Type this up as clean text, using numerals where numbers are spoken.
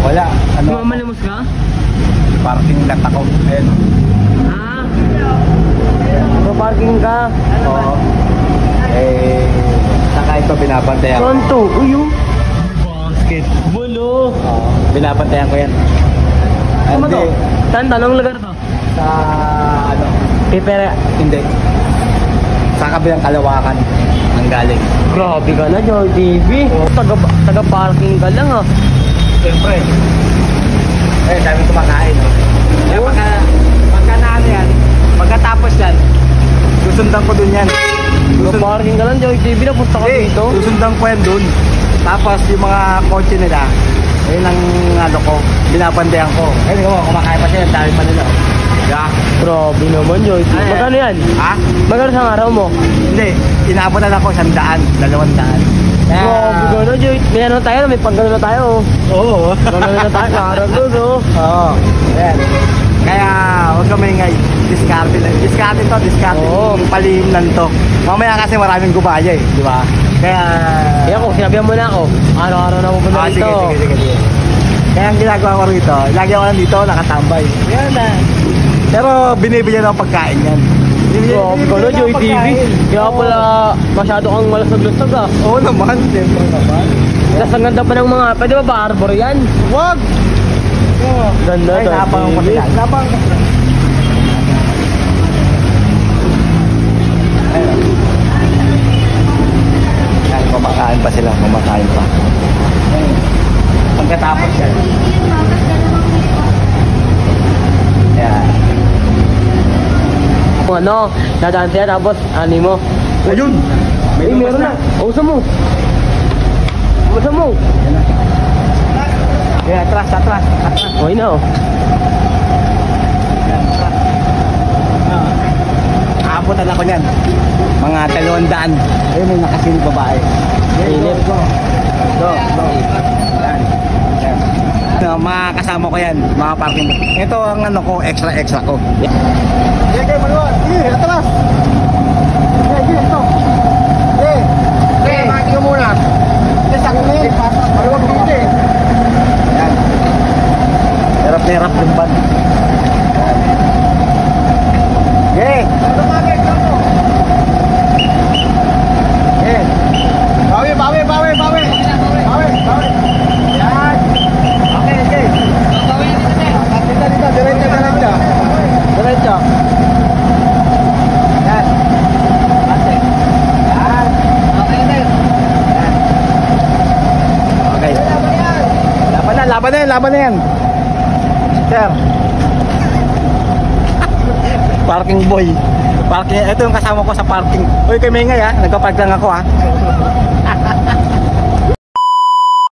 Wala. Ano? Mamalimos ka? Parking lot ako. Ayun. Ah? Parking ka? Oo. Saka ito binabantayan ko. Pronto? Uy, yung basketball, oh. Oo. Binabantayan ko yan. Ano to? Hindi. Saan? Tanong lugar to? Sa ano? Pipere. Hindi. Sa kabilang Kalawakan ang galing. Grabe ka na, Joy TV. Taga-parking ka lang, ah. Siyempre. Dami kumakain. No? Kaya pagka na ano yan, pagkatapos yan, susundan ko dun yan. Taga-parking ka lang, Joy TV. Napunta ka dito. Susundan ko yan dun. Tapos yung mga kotse nila, ayun ang ano ko, binabandayan ko. Ayun ko, kumakain pa sila, dami pa nila. Yeah. Grabe naman, Joy TV. Ay, Magkano yan? Ha? Magkano sa araw mo? Hindi, inaabutan ako 100, 200. Grabe ka na, Joy. May ano tayo, may pagkano na tayo. Oo. Pagkano na tayo, kaaraw doon, oh. Oo. Ayan. Kaya huwag ka maingay. Discarte lang. Discarte to, discarte. Oo. Palihim lang to. Mamaya kasi maraming gubaya eh, di ba? Kaya... Kaya ako, sinabihan mo na ako. Araw-araw na pupunta Ah, dito. sige. Kaya ang ginagawa ko rito, lagi ako nandito, nakatambay. Yan na. Pero binibigyan ako pagkain yan. Grabe ka na, Joy TV. Kaya pala masyado kang malasag-lasag, ah. Oo naman, siyempre naman. Tapos ang ganda pa ng mga, pwede ba ba-arbor yan? Wag! Ganda, Ay, Joy napang ko TV. sila. Napang ko sila. Ayun, kumakain pa sila, kumakain pa. Pagkatapos yan. Yan. Kung ano, dadaan siya tapos ani mo. Ayun! Ay, meron na. Usa mo. Usa mo. Kaya atras. Okay na, oh. Aabutan ako niyan. Mga 200. Ayun, may nakasilip babae. Silip. Go. Yan. No, mga kasama ko yan, mga parking. Ito ang ano ko, extra ko. Okay, maluwa. Sige, atras. Sige, ito. Sige, mati ko muna. Sige, sakit na yun. Maluwag dito eh. Yan. Hirap na hirap yung band. Yan. Sige. Sige. Bawi. Yan. Okay. Diretso. Yan. Bante. Yan. Okay. Laban na yan. Sir. Parking boy. Ito yung kasama ko sa parking. Uy, kay Mengay ha. Nagpa-park lang ako ha.